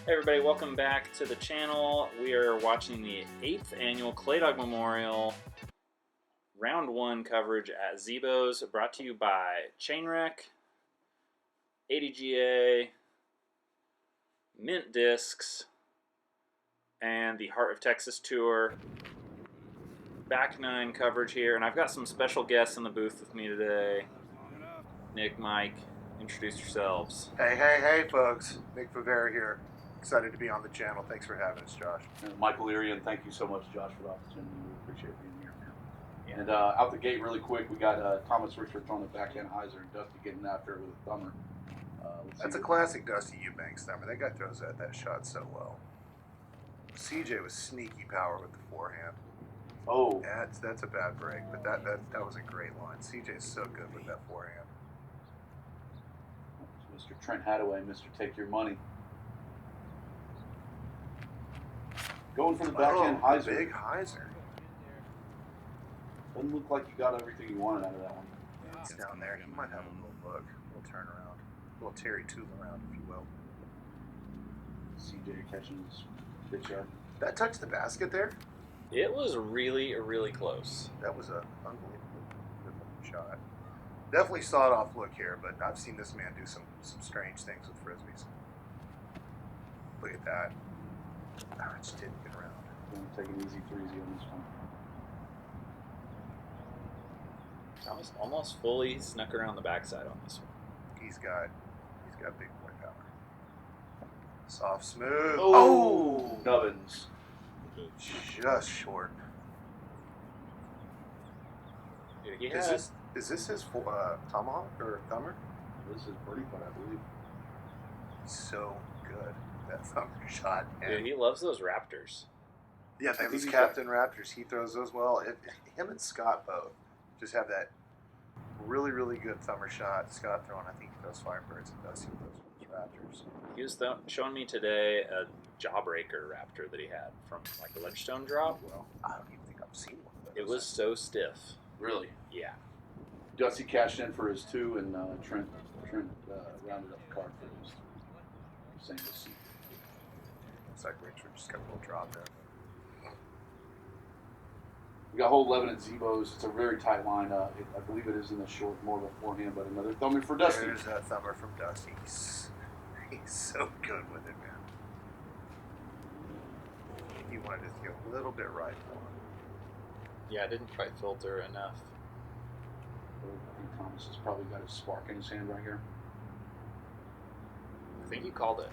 Hey everybody, welcome back to the channel. We are watching the 8th annual Clay Dog Memorial Round 1 coverage at Zebo's, brought to you by Chainwreck, ADGA, Mint Discs, and the Heart of Texas Tour. Back 9 coverage here, and I've got some special guests in the booth with me today. Nick, Mike, introduce yourselves. Hey folks, Nick Favera here. Excited to be on the channel. Thanks for having us, Josh. And Michael Leary, and thank you so much, Josh, for the opportunity. We appreciate being here, man. Yeah. And out the gate, really quick, we got Thomas Richard throwing the backhand hyzer and Dusty getting after it with a thumber. That's a classic Dusty Eubanks thumber. That guy throws that shot so well. CJ was sneaky power with the forehand. Oh, that's a bad break, but that was a great line. CJ's so good with that forehand. Mr. Trent Hadaway, Mr. Take Your Money. Going for the backhand hyzer. Big hyzer. Doesn't look like you got everything you wanted out of that one. It's down there. He might have a little look, a little turnaround, a little Terry Toole around, if you will. CJ catching his pitch up. That touched the basket there? It was really, really close. That was an unbelievable shot. Definitely sawed off look here, but I've seen this man do some strange things with frisbees. Look at that. Oh, it just didn't get around. Going to take an easy 3-0 on this one. Thomas almost fully snuck around the backside on this one. He's got big boy power. Soft, smooth. Oh! Nubbins. Just short. Dude, he Is had, this his tomahawk or thumber? This is birdie putt, I believe. So good, that thumber shot. dude, And he loves those Raptors. yeah, I that was think Captain Raptors. He throws those well. Him and Scott both just have that really, really good thumber shot. Scott throwing, I think he throws Firebirds and Dusty throws Raptors. He was showing me today a Jawbreaker Raptor that he had from like a Ledgestone drop. Well, I don't even think I've seen one of those. It was so stiff. Really? Yeah. Dusty cashed in for his 2, and Trent rounded up the card for his 3. Same as C. Looks like Richard just got a little drop there. We got hole 11 at Zebo's. It's a very tight line. I believe it is in the short, more of a forehand, but another thumber for Dusty. There's that thumber from Dusty. He's so good with it, man. He wanted it to go a little bit right for him. Yeah, it didn't quite filter enough. I think Thomas has probably got his spark in his hand right here. I think you called it.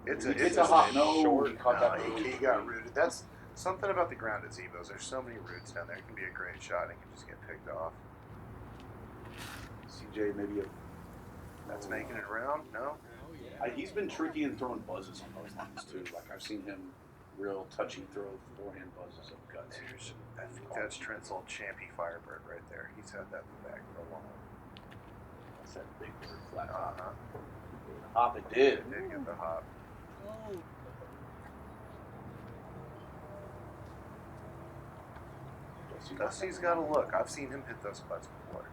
It's a hot no. short. He caught that No, move. he got rooted. That's something about the ground at Zebo's. There's so many roots down there. It can be a great shot and it can just get picked off. CJ maybe That's making it around? No? he's been tricky in throwing buzzes on those lines too. Like I've seen him real touchy throw forehand buzzes up guts. I think that's Trent's old champy Firebird right there. He's had that in the bag for a while. That's that big bird flat. Uh-huh. Hop it did. It did get the hop. Dusty's got a look. I've seen him hit those putts before.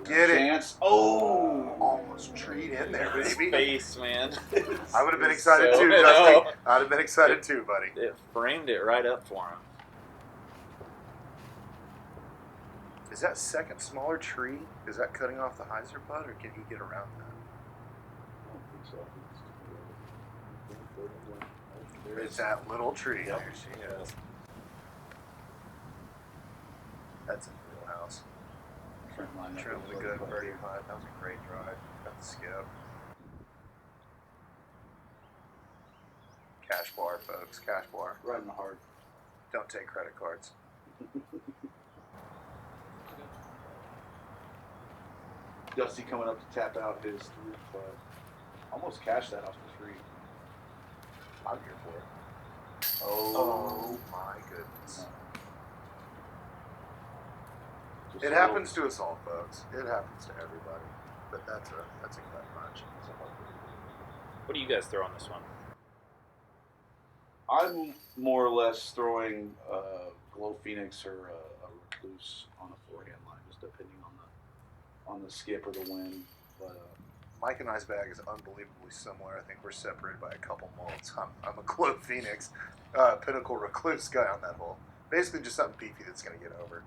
Get it. Chance. Oh! Almost treed in there, His baby. face, man. I would have been excited So- too, I Dusty. know. I'd have been excited too, buddy. It framed it right up for him. Is that second smaller tree? Is that cutting off the hyzer putt, or can he get around that? It's that little tree. Yep. There she is. That's in the wheelhouse. Trent with a good birdie putt. That was a great drive. Got the skip. Cash bar, folks. Cash bar. Right in the heart. Don't take credit cards. Dusty coming up to tap out his 3, but almost cashed that off the 3. I'm here for it. Oh, My goodness. Just It a happens to us all, folks. It happens to everybody. But that's a gut punch. What do you guys throw on this one? I'm more or less throwing Glow Phoenix or a Recluse on a forehand line, just depending on on the skip or the wind. But Mike and I's bag is unbelievably similar. I think we're separated by a couple molds. I'm a Glow Phoenix, Pinnacle Recluse guy on that hole. Basically just something beefy that's going to get over.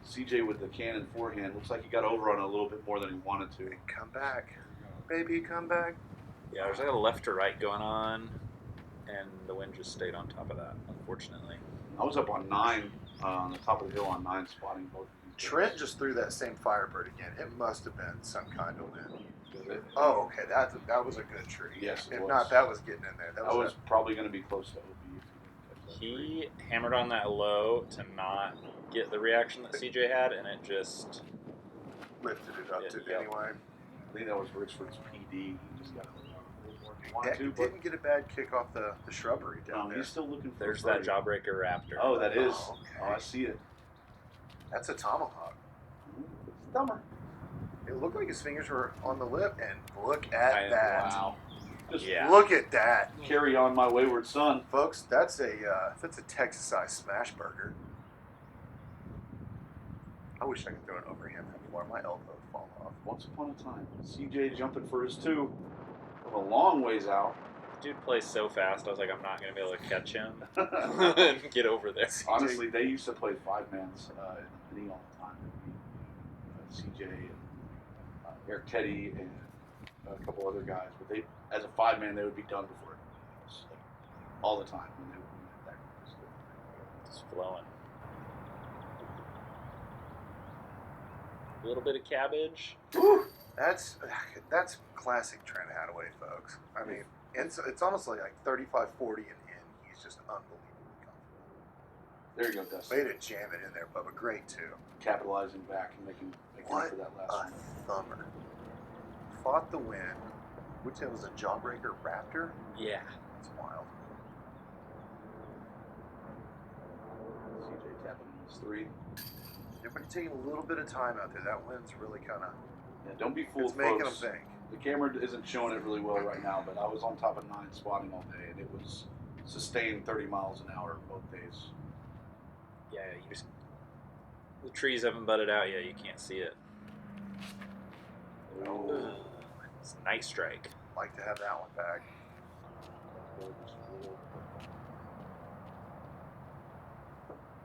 CJ with the cannon forehand looks like he got over on it a little bit more than he wanted to. Come back. Baby, come back. Yeah, there's like a left to right going on, and the wind just stayed on top of that, unfortunately. I was up on 9, on the top of the hill on 9, spotting both of these guys. Trent just threw that same Firebird again. It must have been some kind of wind. Did it? Oh, okay. That was a good tree. Yes, it If was. not, that was getting in there. That was probably going to be close to OB if he didn't catch that. He hammered on that low to not get the reaction that CJ had, and it just... lifted it up to Yep. anyway. I think that was Richford's PD. He just got a little more than he wanted Heck, to, he but didn't get a bad kick off the shrubbery down there. he's still looking for There's a that birdie. Jawbreaker Raptor. Oh, that is. Oh, okay. Oh, I see it. That's a tomahawk. It's dumber. It looked like his fingers were on the lip, and look at that. Wow. Just Yeah. Look at that, carry on, my wayward son. folks. That's a Texas-sized smash burger. I wish I could throw it overhand that far. My elbow would fall off. Once upon a time, CJ jumping for his 2 from a long ways out. Dude plays so fast, I was like, I'm not going to be able to catch him and get over there. Honestly, they used to play 5-mans in the mini all the time. CJ and Eric Teddy and a couple other guys. But they, as a 5-man, they would be done before it was like, all the time when they would that Just flowing. A little bit of cabbage. Whew, that's classic Trent Hadaway, folks. I mean, it's honestly like 35-40 and in. He's just unbelievably comfortable. There you go, Dustin. Way to jam it in there, Bubba. Great too. Capitalizing back and making up What for that a last one. thumber. Fought the wind. Which it was a Jawbreaker Raptor? Yeah. That's wild. CJ tapping his 3. Everybody taking a little bit of time out there. That wind's really kind of... Yeah, don't be fooled, It's making them folks. think. The camera isn't showing it really well right now, but I was on top of 9 spotting all day, and it was sustained 30 miles an hour both days. Yeah, you just... The trees haven't budded out yet, you can't see it. Oh. It's a nice strike. Like to have that one back.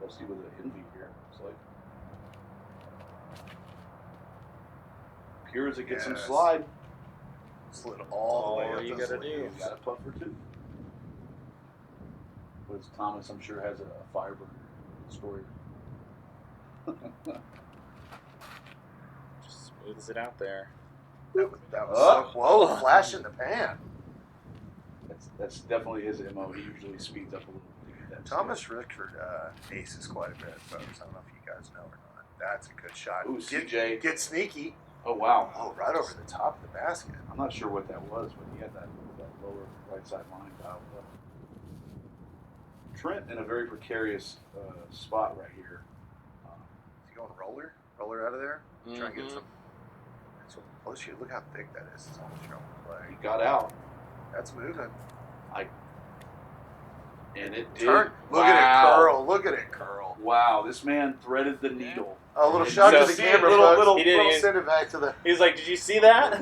Let's see with the envy here. It's like pure as it gets some Yes. slide. Slid all the way All up you those gotta do. leaves. Got a putt for 2. Whereas Thomas, I'm sure, has a Firebird story. Just smooths it out there. That was Oh. so, whoa, flash in the pan. That's definitely his MO. He usually speeds up a little to get that. Thomas Rickford aces quite a bit, folks. I don't know if you guys know or not. That's a good shot. Ooh, CJ. Get sneaky. Oh wow. Oh, right over the top of the basket. I'm not sure what that was, but he had that lower right side line dialed up. Trent in a very precarious spot right here. Is he going roller? Roller out of there? Try and get Mhm. some. So, oh shit, look how thick that is. It's almost showing He play. got out, That's moving. and it did. Turn. Look at it curl. Look at it curl. Wow, this man threaded the needle. A little And shot so to the see, camera, little- folks. he didn't We'll even- send it back to the... He was like, did you see that?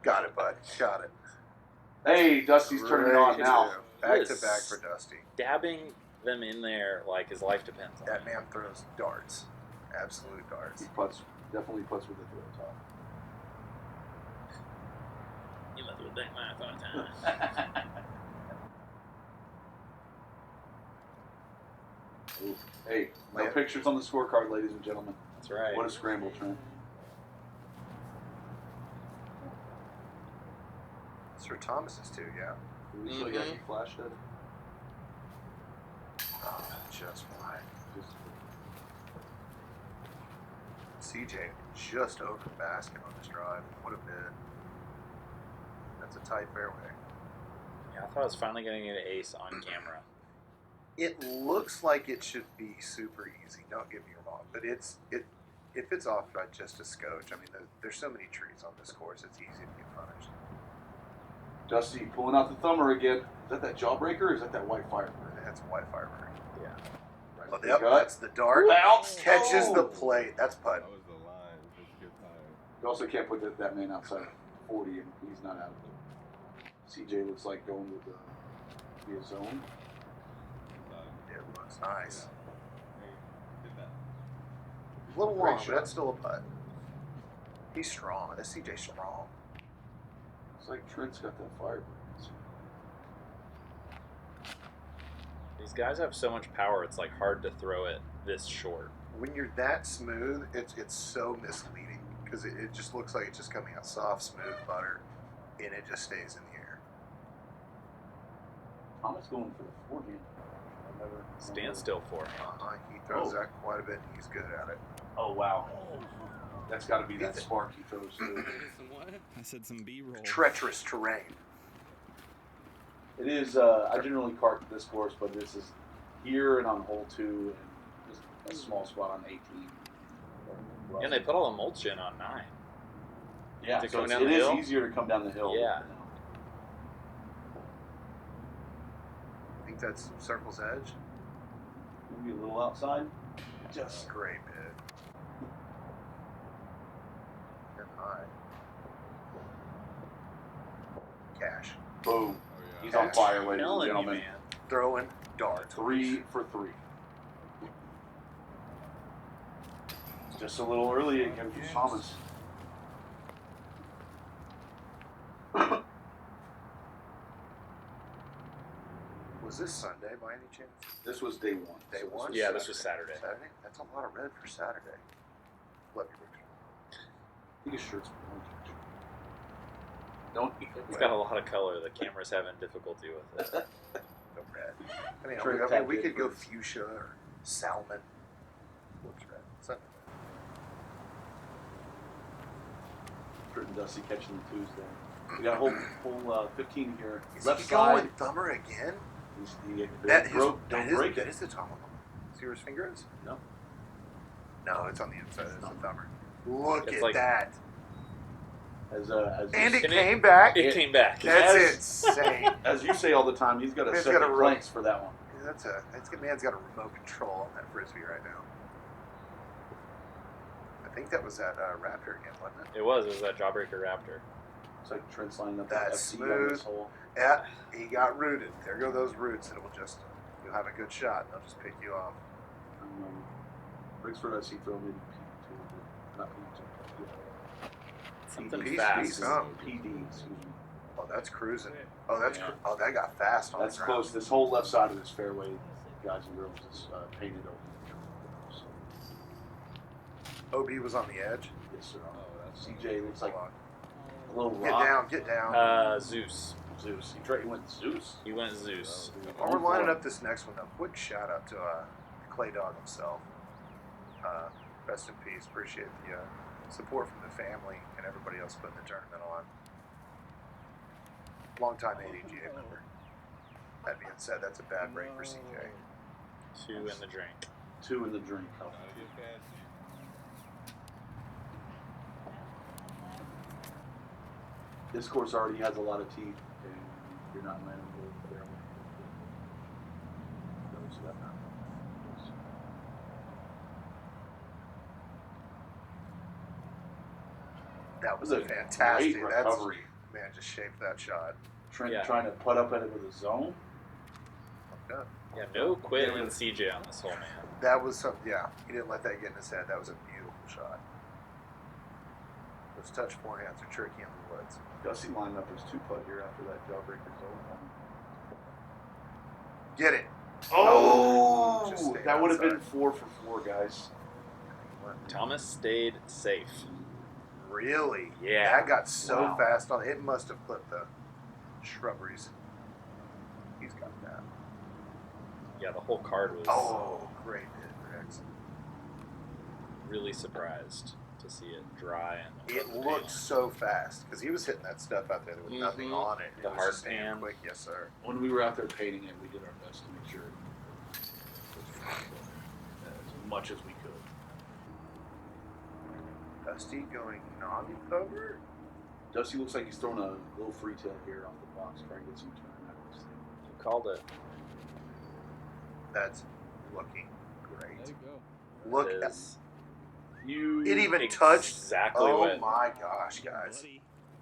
Got it, bud. Got it. Hey, Dusty's turning it on Great now. too. Back to Yes. back for Dusty. Dabbing them in there like his life depends on That it. man throws darts. Absolute darts. He definitely puts with the throw top. You must have done my time. Ooh. Hey, no Man. pictures on the scorecard, ladies and gentlemen. That's right. What a scramble, Trent. Sir Thomas's too, yeah. We still got Mhm. you flashed at it? Oh, just wide. Just- CJ just over the basket on this drive. What a bid. That's a tight fairway. Yeah, I thought I was finally getting an ace on camera. It looks like it should be super easy. Don't get me wrong, but if it's off by just a scotch, I mean, there's so many trees on this course. It's easy to get punished. Dusty pulling out the thumber again. Is that Jawbreaker or is that white Firebird? That's a white firebird. Yeah. Right Oh, to the yep, gut. that's the dart. Bounce. Catches the Oh. plate. That's putt. That was the You also can't put that man outside of 40, and he's not out of it. CJ looks like going with the zone. It looks nice. A little long, but that's still a putt. He's strong. This CJ's strong. It's like Trent's got that fire. These guys have so much power, it's like hard to throw it this short. When you're that smooth, it's so misleading because it just looks like it's just coming out soft, smooth butter, and it just stays in the air. Thomas going for the forehand. Stand still for him. He throws that quite a bit, and he's good at it. Oh wow, that's got to be that spark he throws. I said some B-roll. Treacherous terrain. It is. I generally cart this course, but this is here and on hole 2, and just a small spot on 18. And they put all the mulch in on 9. Yeah, Is it so coming down it the is hill? easier to come down the hill. Yeah. I think that's Circle's Edge. Maybe a little outside. Just great bid. And high. Cash. Boom. Oh, yeah. He's on fire, ladies and Telling you, gentlemen. man. Throwing darts. 3 for 3. Just a little early again for Thomas. Was this Sunday by any chance? This was day 1. Day So one? Yeah, this was Saturday. Saturday? That's a lot of red for Saturday. Love you, Richard. I think his shirt's orange. Don't eat It's got a lot of color. The camera's having difficulty with it. No red. I mean, Trent we tapped could it go first. fuchsia or salmon. What's red? Sunday. Trent and Dusty catching the Tuesday. We got hole 15 here. Is Left he side. going thumber again? Don't break that it. is the tomahawk. See where his finger is? No. No, it's on the inside. It's the thumber. Look It's at like- that. As And it And came back. It came back. That's As- insane. as you say all the time, he's got a Man's set got of a planks for that one. Man's got a remote control on that frisbee right now. I think that was that Raptor again, wasn't it? It was that Jawbreaker Raptor. It's like Trent's lining up That's that FC on this smooth. hole. Yeah, he got rooted. There go those roots. You'll have a good shot. And they'll just pick you off. Brixford, I see throw maybe P2, but not P2. Something Peace, fast. peace, huh? PD, excuse me. Oh, that's cruising. Oh, that's Yeah. that got fast on That's the ground. close. This whole left side of this fairway, guys and girls, is painted over. So, OB was on the edge. yes, sir. Oh, that's CJ looks like Hold a little on. Get rock. down, get down. Zeus. Zeus. He went Zeus. He went Zeus. While we're lining up this next one, though, quick shout out to Clay Dog himself. Rest in peace. Appreciate the support from the family and everybody else putting the tournament on. Long-time ADGA member. That being said, that's a bad break for CJ. 2 in the drink. 2 in the drink. gotta get past you. This course already has a lot of teeth, and you're not landing with fairway. Notice that now. That was It a was fantastic great recovery. Man, just shaped that shot. Trent Yeah. trying to putt up at it with a zone. Good. Yeah, no quit in CJ on this hole, man. That was some, yeah. He didn't let that get in his head. That was a beautiful shot. Those touch forehands are tricky in the woods. Dusty lined up his 2-putt here after that jawbreaker zone. Get it. Oh, Just stay that would have been outside. 4 for 4, guys. Thomas stayed safe. Really? Yeah. That got so Wow. fast on it. Must have clipped the shrubberies. He's got that. Yeah, the whole card was Oh, great hit for X. really surprised to see it dry and It looked so fast because he was hitting that stuff out there with nothing Mhm. on it. The It was hard just staying pan. quick, yes sir. When we were out there painting it, we did our best to make sure it was as much as we could. Dusty going non-cover. Dusty looks like he's throwing a little free tail here off the box, trying to get some turn out of this thing. You called it. That's looking great. There you go. Look It at is. It even touched. Exactly Oh what. my gosh, guys.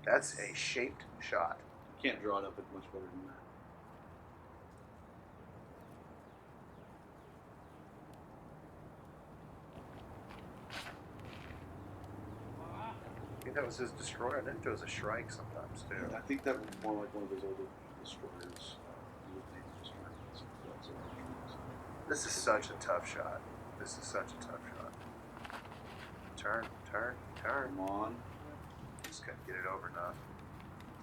That's a shaped shot. Can't draw it up much better than that. I think that was his destroyer. I think there was a Shrike sometimes too. I think that was more like one of those older destroyers. This is such a tough shot. This is such a tough shot. Turn, turn, turn. Come on. Just gotta get it over enough.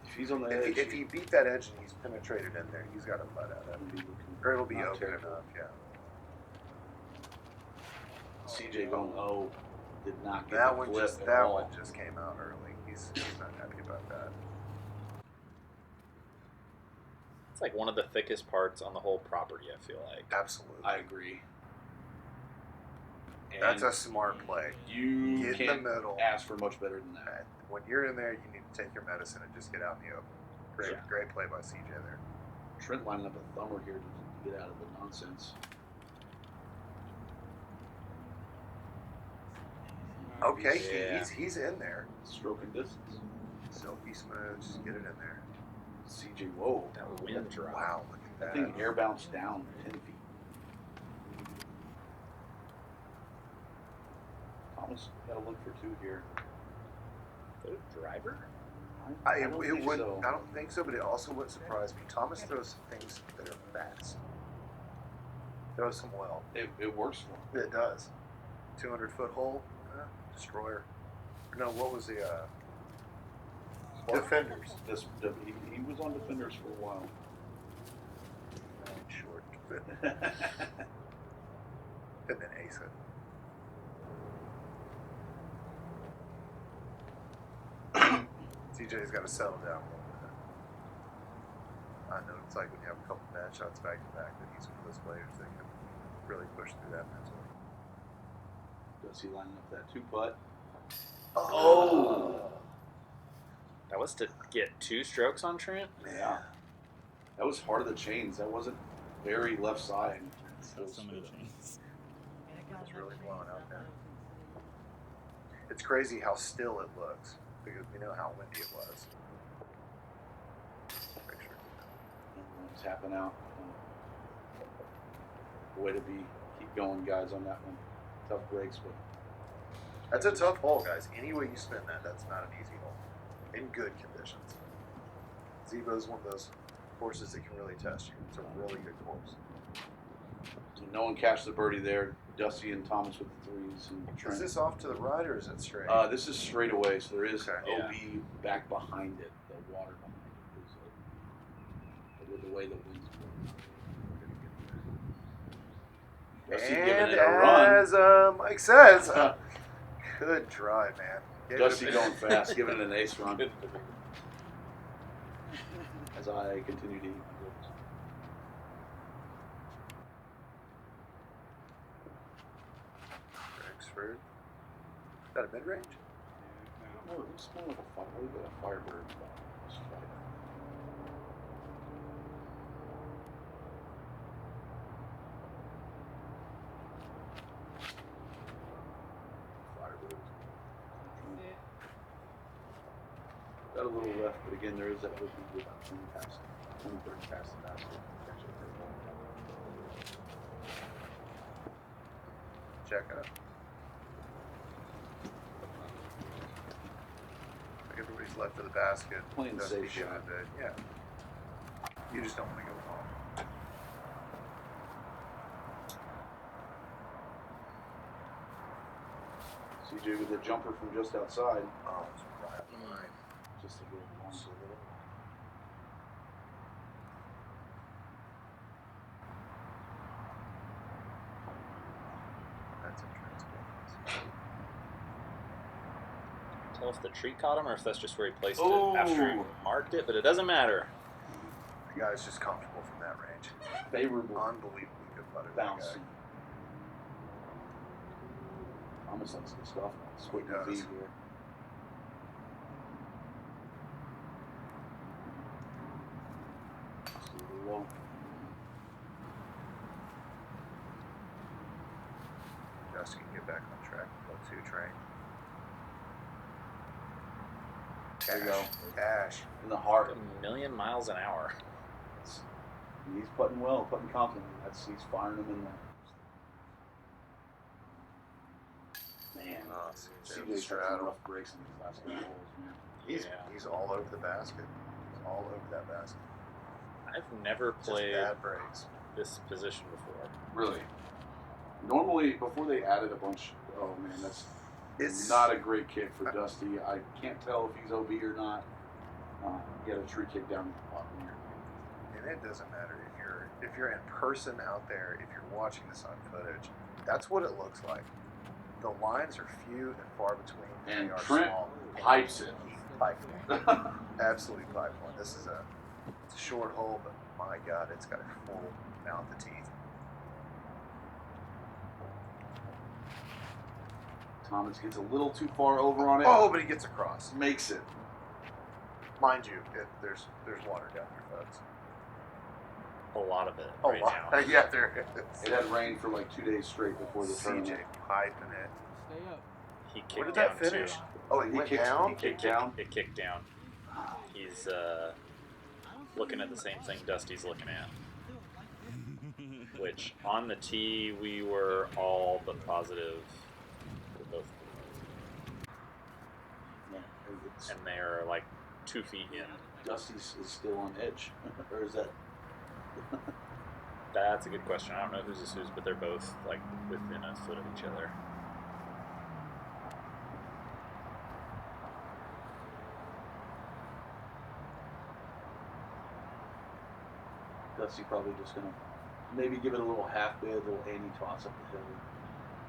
If he's on the edge, If he beat that edge and he's penetrated in there, he's got a putt out of it. Or it'll be Not open terrible. enough, yeah. CJ going low did not get That the one clip just at that all. one just came out early. He's not happy about that. It's like one of the thickest parts on the whole property, I feel like. Absolutely. I agree. And That's a smart play. You Get in can't the middle. ask for much better than that. When you're in there, you need to take your medicine and just get out in the open. Great, Yeah. great play by CJ there. Trent lining up a thumber here to get out of the nonsense. Okay, Yeah. he's in there. Stroking distance. Silky smooth, just get it in there. CJ, whoa. That wind drop. Wow, look at That that. thing air bounced down 10 feet. Thomas got to look for two here. Is that a driver? I don't think so. I don't think so, but it also wouldn't surprise me. Thomas throws some things that are fast. Throws some well. It works for him. It does. 200-foot hole, destroyer. No, what was the Defenders? He was on Defenders for a while. Short. And then ace it. CJ's got to settle down a little bit. I know it's like when you have a couple bad shots back to back that he's one of those players that can really push through that mentally. Does he line up that two putt? Oh! That was to get 2 strokes on Trent? Yeah. That was hard of the chains. That wasn't very left side. So many chains. It's really blowing out there. It's crazy how still it looks because we know how windy it was. Picture. It's happening out. Way to keep going, guys, on that one. Tough breaks, but That's a tough hole, guys. Any way you spin that, that's not an easy hole. In good conditions. Zebo's one of those courses that can really test you. It's a really good course. no one cashed the birdie there. Dusty and Thomas with the threes. And Trent. Is this off to the right or is it straight? This is straight away, so there is Okay. OB back behind it, the water behind it. With the way the wind's blowing. Dusty giving And it a run. as Mike says, good drive, man. Gave it a Dusty bit. going fast, giving it an ace run. As I continue to eat my goals. Rexford. Is that a mid-range? No, it's more like a firebird. It's fire. Firebird. Got a little left, but again, there is that would be about 20 past, 20, 30 past the basket. Check it out. Like everybody's left of the basket. Playing the Dusty safe giving shot. it a- Yeah. You just don't want to go wrong. CJ with the jumper from just outside. Oh, it's right on the line. Just a little long. Just a little. That's interesting. Tell if the tree caught him or if that's just where he placed Oh. it after he marked it, but it doesn't matter. The guy's just comfortable from that range. Favorable Unbelievably good putter. that bounce. guy. Almost likes good stuff. Squid He the V does. here. Just a little low. Dusty can get back on track. Go 2 train. There you go. Cash. In the heart. A million miles an hour. He's putting well, putting confidently. He's firing them in there. Man, Oh, CJ's had some rough breaks in these last couple holes, man. He's all over the basket. He's all over that basket. I've never Just played bad breaks. this position before. Really. Normally, before they added a bunch, oh man, It's not a great kick for Dusty. I can't tell if he's OB or not. Get a tree kick down the bottom here. And it doesn't matter if you're in person out there, if you're watching this on footage, that's what it looks like. The lines are few and far between. And they are Trent small. pipes it. He piped one. Absolutely piped one. It's a short hole, but my God, it's got a full mouth of teeth. Thomas gets a little too far over on it. Oh, but he gets across. Makes it. Mind you, there's water down here, folks. A lot of it Oh, right wow. now. Yeah, there is. It had rained for like 2 days straight before the CJ tournament. piping it. He kicked Where did down that finish? too. Oh, he went down? He kicked down. It kicked down. He's looking at the same thing Dusty's looking at. Which on the tee we were all but positive for both. Yeah, it's, And they're like 2 feet in. Dusty's is still on edge, or is that? That's a good question. I don't know whose is whose, but they're both like within a foot of each other. Dusty probably just gonna maybe give it a little half bid, a little Annie toss up the hill.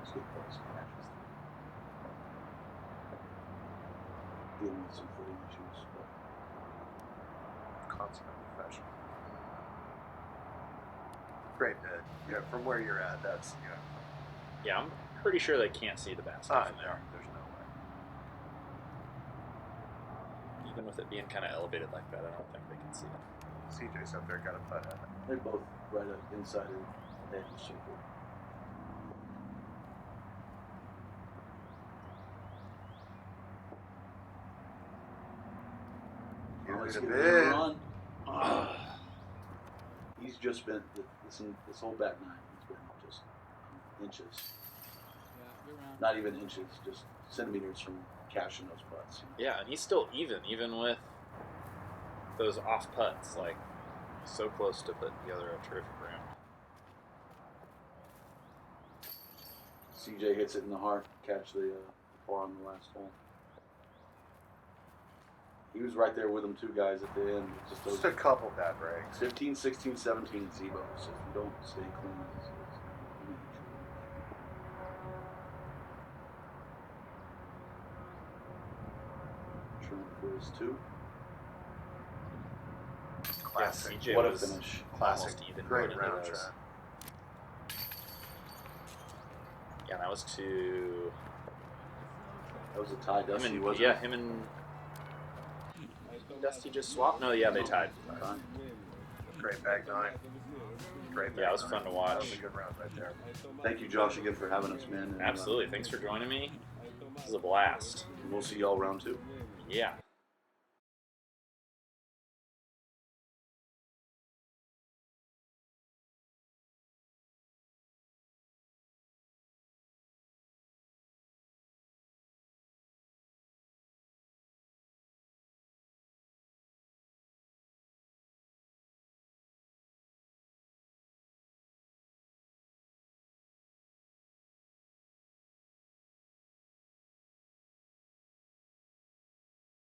Just get close catches. Dealing with some footing issues, but Consummate professional. Great bid. Yeah, from where you're at, that's, Yeah, I'm pretty sure they can't see the basket from no, there. there's no way. Even with it being kind of elevated like that, I don't think they can see it. CJ's up there, got a putt at it. they're both right up inside of the edge of the circle. Give Let's it a get bid. another run. He's just been this whole back nine. He's been just inches, not even inches, just centimeters from cashing those putts. Yeah, and he's still even with those off putts, like so close to putting together a terrific round. CJ hits it in the heart, catch the par on the last hole. He was right there with them, 2 guys at the end. Just those Just a couple bad breaks. 15, 16, 17 Zebos. If you don't stay clean, it's huge. Trent for his 2. Classic. Yeah, CJ What a was finish. Classic. almost even Great going round, into those. Trent. Yeah, that was to That was a tie, Dusty, him and wasn't yeah, it? him and Dusty just swapped. No, yeah, they tied. Fine. Great back nine. Great back Yeah, it was nine. fun to That watch. was a good round right there. Thank you, Josh, again for having us, man. And, Absolutely. Thanks for joining me. This is a blast. we'll see y'all round 2. Yeah.